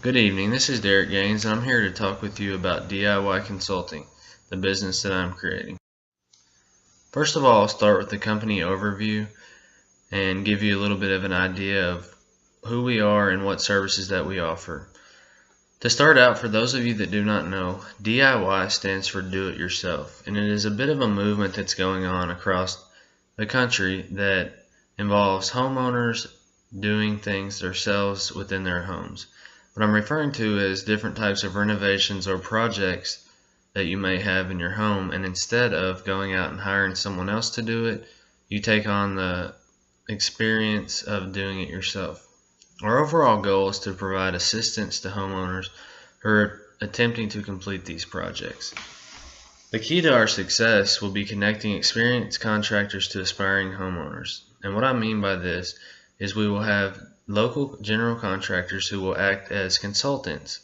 Good evening, this is Derek Gaines, and I'm here to talk with you about DIY Consulting, the business that I'm creating. First of all, I'll start with the company overview and give you a little bit of an idea of who we are and what services that we offer. To start out, for those of you that do not know, DIY stands for Do It Yourself, and it is a bit of a movement that's going on across the country that involves homeowners doing things themselves within their homes. What I'm referring to is different types of renovations or projects that you may have in your home, and instead of going out and hiring someone else to do it, you take on the experience of doing it yourself. Our overall goal is to provide assistance to homeowners who are attempting to complete these projects. The key to our success will be connecting experienced contractors to aspiring homeowners. And what I mean by this is we will have local general contractors who will act as consultants.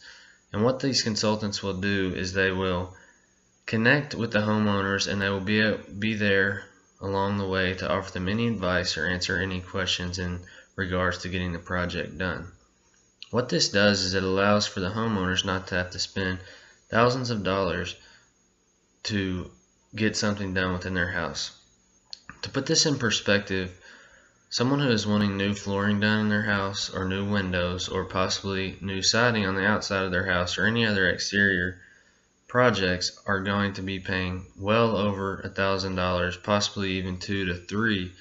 And what these consultants will do is they will connect with the homeowners, and they will be there along the way to offer them any advice or answer any questions in regards to getting the project done. What this does is it allows for the homeowners not to have to spend thousands of dollars to get something done within their house. To put this in perspective, someone who is wanting new flooring done in their house, or new windows, or possibly new siding on the outside of their house, or any other exterior projects are going to be paying well over $1,000, possibly even $2,000 to $3,000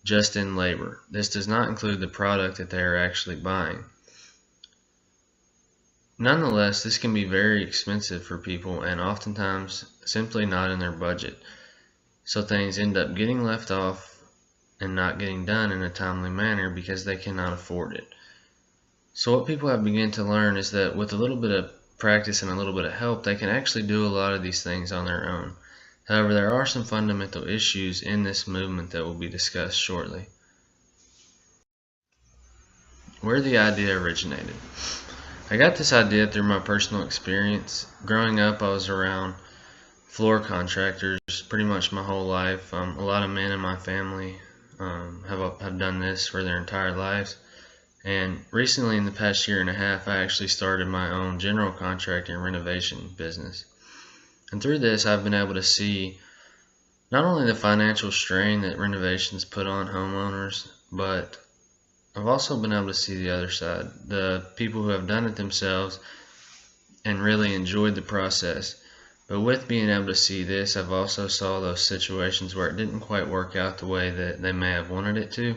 just in labor. This does not include the product that they are actually buying. Nonetheless, this can be very expensive for people and oftentimes simply not in their budget. So things end up getting left off and not getting done in a timely manner because they cannot afford it. So what people have begun to learn is that with a little bit of practice and a little bit of help, they can actually do a lot of these things on their own. However, there are some fundamental issues in this movement that will be discussed shortly. Where the idea originated. I got this idea through my personal experience. Growing up, I was around floor contractors pretty much my whole life. A lot of men in my family have done this for their entire lives. And recently, in the past year and a half, I actually started my own general contracting and renovation business. And through this, I've been able to see not only the financial strain that renovations put on homeowners, but I've also been able to see the other side, the people who have done it themselves and really enjoyed the process. But with being able to see this, I've also saw those situations where it didn't quite work out the way that they may have wanted it to.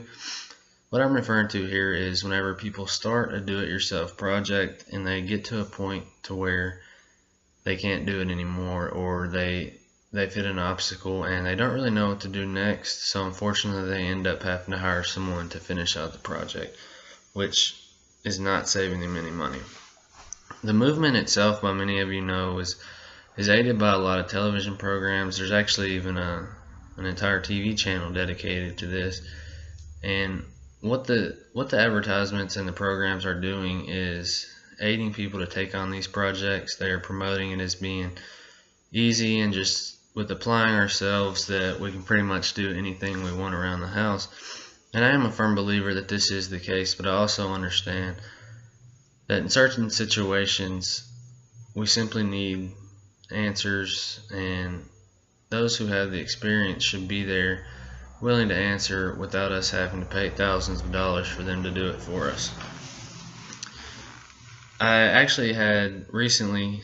What I'm referring to here is whenever people start a do-it-yourself project and they get to a point to where they can't do it anymore, or they've hit an obstacle and they don't really know what to do next, so unfortunately they end up having to hire someone to finish out the project, which is not saving them any money. The movement itself, by many of you know, is aided by a lot of television programs. There's actually even an entire TV channel dedicated to this. And what the advertisements and the programs are doing is aiding people to take on these projects. They are promoting it as being easy, and just with applying ourselves that we can pretty much do anything we want around the house. And I am a firm believer that this is the case, but I also understand that in certain situations we simply need answers, and those who have the experience should be there willing to answer without us having to pay thousands of dollars for them to do it for us. I actually had recently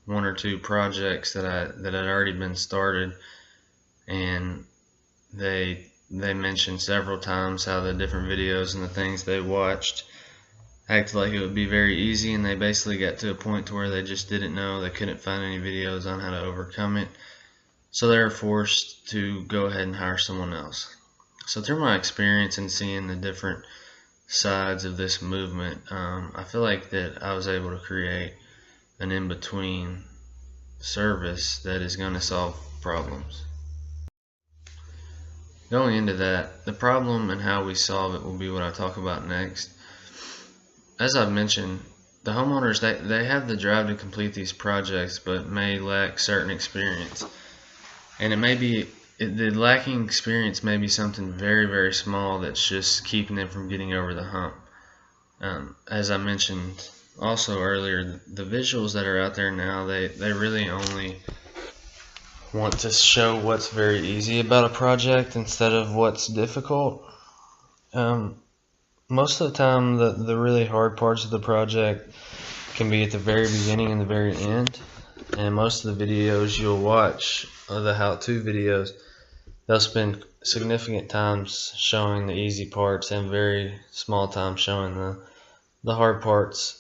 one or two projects that had already been started, and they mentioned several times how the different videos and the things they watched acted like it would be very easy, and they basically got to a point to where they just didn't know, they couldn't find any videos on how to overcome it, so they were forced to go ahead and hire someone else. So through my experience and seeing the different sides of this movement, I feel like that I was able to create an in-between service that is going to solve problems. Going into that, the problem and how we solve it will be what I talk about next. As I've mentioned, the homeowners, they have the drive to complete these projects, but may lack certain experience. And it may be, the lacking experience may be something very, very small that's just keeping them from getting over the hump. As I mentioned, also earlier, the visuals that are out there now, they really only want to show what's very easy about a project instead of what's difficult. Most of the time, the really hard parts of the project can be at the very beginning and the very end. And most of the videos you'll watch, the how-to videos, they'll spend significant times showing the easy parts and very small time showing the hard parts.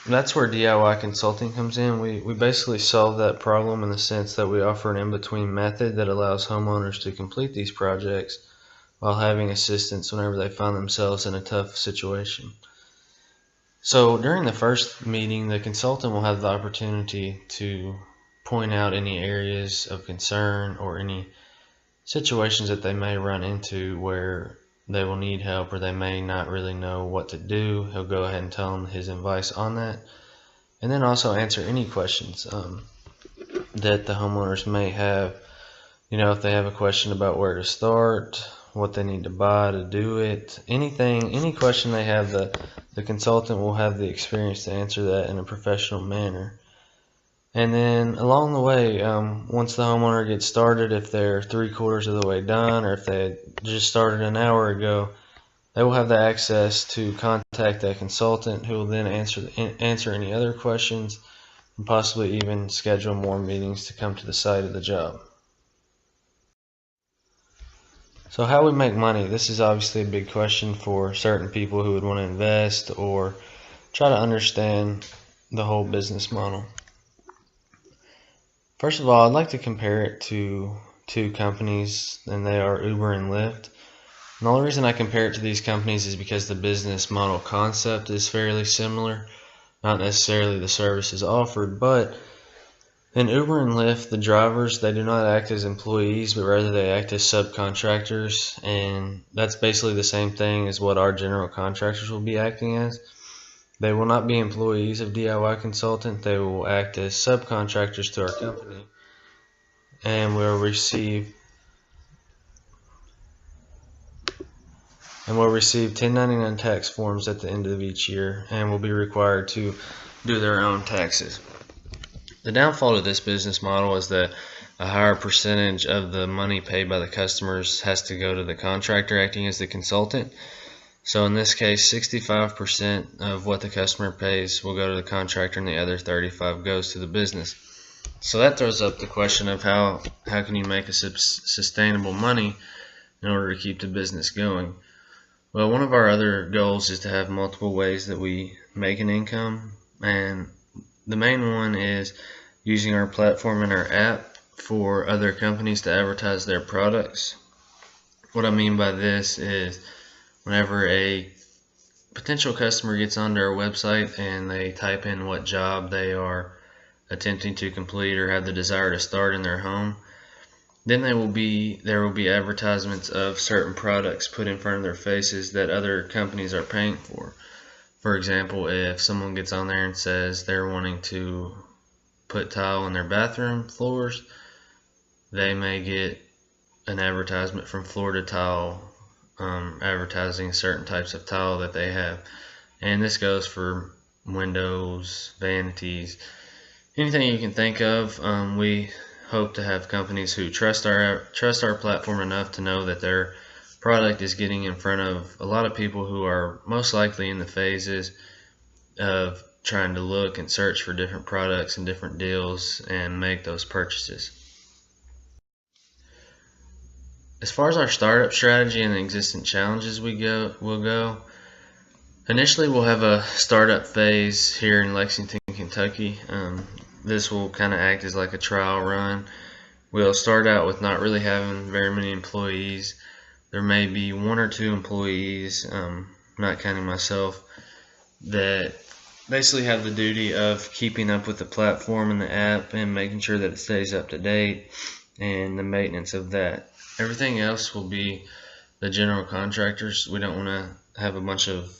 And that's where DIY consulting comes in. We basically solve that problem in the sense that we offer an in-between method that allows homeowners to complete these projects while having assistance whenever they find themselves in a tough situation. So during the first meeting, the consultant will have the opportunity to point out any areas of concern or any situations that they may run into where they will need help or they may not really know what to do. He'll go ahead and tell them his advice on that, and then also answer any questions that the homeowners may have. If they have a question about where to start, what they need to buy to do it, any question they have, the consultant will have the experience to answer that in a professional manner. And then along the way, once the homeowner gets started, if they're 3/4 of the way done or if they just started an hour ago, they will have the access to contact that consultant who will then answer any other questions and possibly even schedule more meetings to come to the site of the job. So how we make money, this is obviously a big question for certain people who would want to invest or try to understand the whole business model. First of all, I'd like to compare it to two companies, and they are Uber and Lyft. And the only reason I compare it to these companies is because the business model concept is fairly similar, not necessarily the services offered, but in Uber and Lyft, the drivers, they do not act as employees, but rather they act as subcontractors, and that's basically the same thing as what our general contractors will be acting as. They will not be employees of DIY Consultant. They will act as subcontractors to our company, and will receive 1099 tax forms at the end of each year, and will be required to do their own taxes. The downfall of this business model is that a higher percentage of the money paid by the customers has to go to the contractor acting as the consultant. So in this case, 65% of what the customer pays will go to the contractor, and the other 35% goes to the business. So that throws up the question of how can you make a sustainable money in order to keep the business going. Well, one of our other goals is to have multiple ways that we make an income, and the main one is using our platform and our app for other companies to advertise their products. What I mean by this is whenever a potential customer gets onto our website and they type in what job they are attempting to complete or have the desire to start in their home, then there will be advertisements of certain products put in front of their faces that other companies are paying for. For example, if someone gets on there and says they're wanting to put tile in their bathroom floors, they may get an advertisement from Florida Tile advertising certain types of tile that they have. And this goes for windows, vanities, anything you can think of. We hope to have companies who trust our platform enough to know that their product is getting in front of a lot of people who are most likely in the phases of trying to look and search for different products and different deals and make those purchases. As far as our startup strategy and the existing challenges we'll go. Initially, we'll have a startup phase here in Lexington, Kentucky. This will kind of act as like a trial run. We'll start out with not really having very many employees. There may be 1 or 2 employees, not counting myself, that basically have the duty of keeping up with the platform and the app and making sure that it stays up to date and the maintenance of that. Everything else will be the general contractors. We don't want to have a bunch of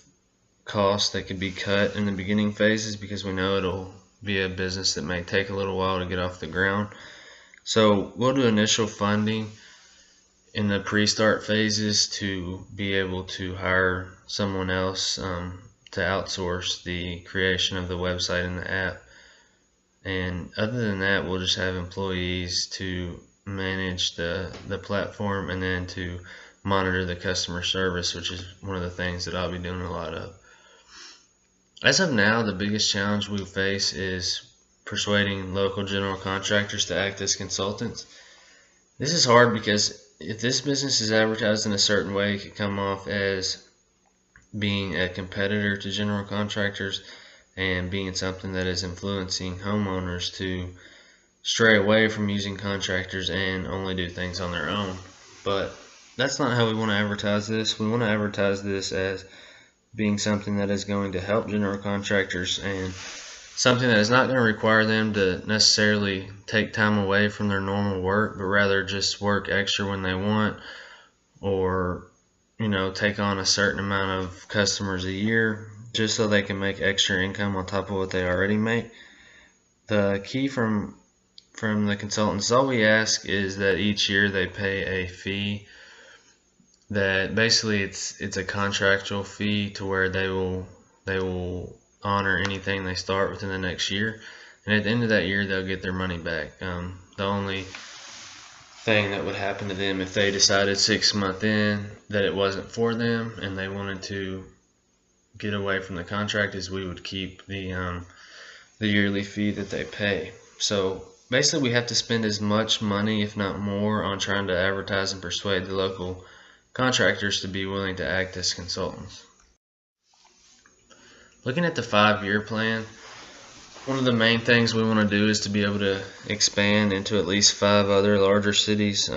costs that could be cut in the beginning phases because we know it'll be a business that may take a little while to get off the ground. So we'll do initial funding in the pre-start phases to be able to hire someone else to outsource the creation of the website and the app. And other than that, we'll just have employees to manage the platform and then to monitor the customer service, which is one of the things that I'll be doing a lot of. As of now, the biggest challenge we face is persuading local general contractors to act as consultants. This is hard because if this business is advertised in a certain way, it could come off as being a competitor to general contractors and being something that is influencing homeowners to stray away from using contractors and only do things on their own. But that's not how we want to advertise this. We want to advertise this as being something that is going to help general contractors and something that is not going to require them to necessarily take time away from their normal work, but rather just work extra when they want, or take on a certain amount of customers a year just so they can make extra income on top of what they already make. The key from the consultants, all we ask is that each year they pay a fee that basically it's a contractual fee to where they will honor anything they start within the next year, and at the end of that year they'll get their money back. The only thing that would happen to them if they decided 6 months in that it wasn't for them and they wanted to get away from the contract is we would keep the yearly fee that they pay. So basically we have to spend as much money, if not more, on trying to advertise and persuade the local contractors to be willing to act as consultants. Looking at the 5-year plan, one of the main things we want to do is to be able to expand into at least 5 other larger cities.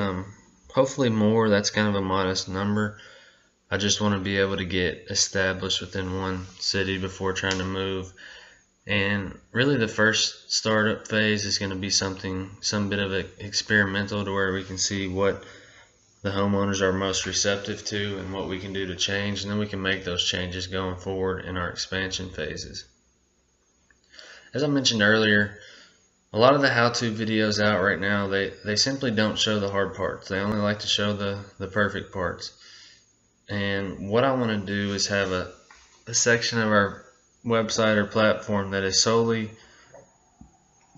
Hopefully more. That's kind of a modest number. I just want to be able to get established within one city before trying to move. And really the first startup phase is going to be some bit of experimental, to where we can see what the homeowners are most receptive to and what we can do to change, and then we can make those changes going forward in our expansion phases. As I mentioned earlier, a lot of the how-to videos out right now, they simply don't show the hard parts. They only like to show the perfect parts. And what I want to do is have a section of our website or platform that is solely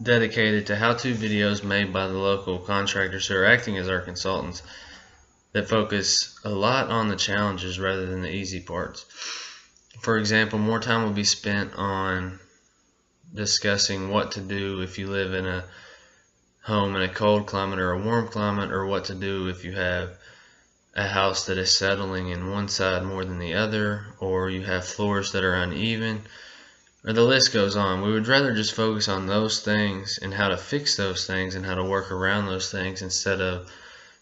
dedicated to how-to videos made by the local contractors who are acting as our consultants, that focus a lot on the challenges rather than the easy parts. For example, more time will be spent on discussing what to do if you live in a home in a cold climate or a warm climate, or what to do if you have a house that is settling in one side more than the other, or you have floors that are uneven, or the list goes on. We would rather just focus on those things and how to fix those things and how to work around those things, instead of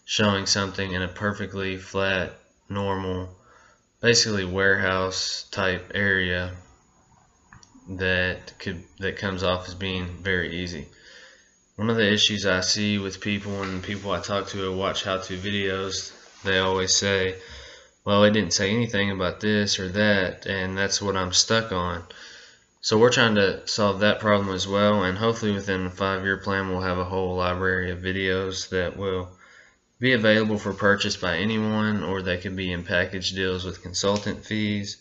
showing something in a perfectly flat, normal, basically warehouse type area that comes off as being very easy. One of the issues I see with people, and people I talk to who watch how-to videos, they always say, well, they didn't say anything about this or that, and that's what I'm stuck on. So we're trying to solve that problem as well, and hopefully within the 5-year plan we'll have a whole library of videos that will be available for purchase by anyone, or they could be in package deals with consultant fees.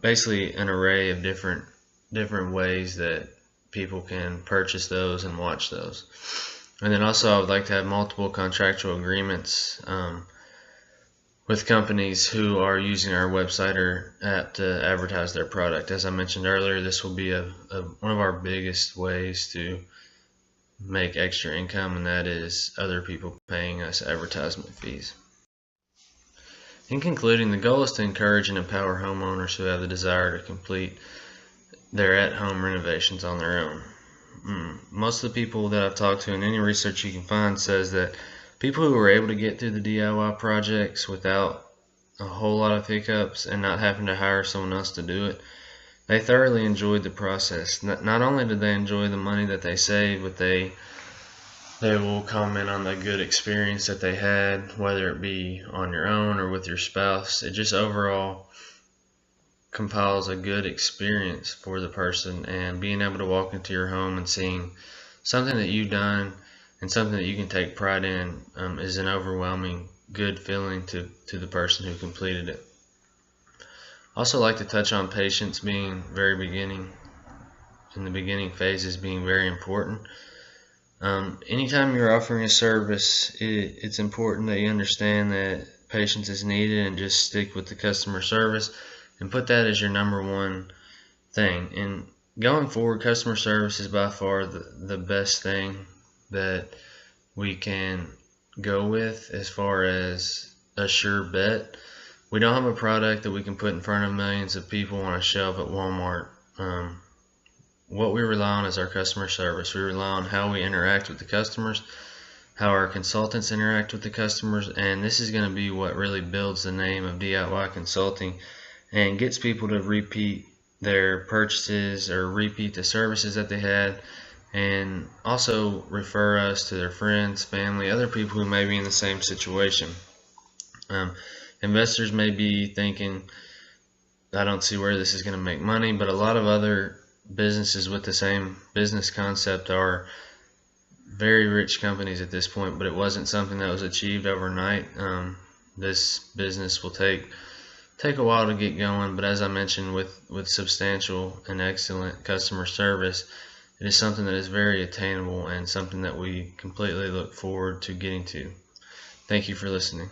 Basically an array of different ways that people can purchase those and watch those. And then also I would like to have multiple contractual agreements with companies who are using our website or app to advertise their product. As I mentioned earlier, this will be one of our biggest ways to make extra income, and that is other people paying us advertisement fees. In concluding, the goal is to encourage and empower homeowners who have the desire to complete their at-home renovations on their own. Most of the people that I've talked to, and any research you can find, says that people who were able to get through the DIY projects without a whole lot of hiccups and not having to hire someone else to do it, they thoroughly enjoyed the process. Not only did they enjoy the money that they saved, but they will comment on the good experience that they had, whether it be on your own or with your spouse. It just overall compiles a good experience for the person, and being able to walk into your home and seeing something that you've done and something that you can take pride in is an overwhelming good feeling to the person who completed it. Also like to touch on patience being in the beginning phases being very important. Anytime you're offering a service, it's important that you understand that patience is needed, and just stick with the customer service and put that as your number one thing. And going forward, customer service is by far the best thing that we can go with as far as a sure bet. We don't have a product that we can put in front of millions of people on a shelf at Walmart. What we rely on is our customer service. We rely on how we interact with the customers, how our consultants interact with the customers, and this is going to be what really builds the name of DIY Consulting and gets people to repeat their purchases or repeat the services that they had, and also refer us to their friends, family, other people who may be in the same situation. Investors may be thinking, I don't see where this is going to make money, but a lot of other businesses with the same business concept are very rich companies at this point, but it wasn't something that was achieved overnight. This business will take a while to get going, but as I mentioned, with substantial and excellent customer service, it is something that is very attainable and something that we completely look forward to getting to. Thank you for listening.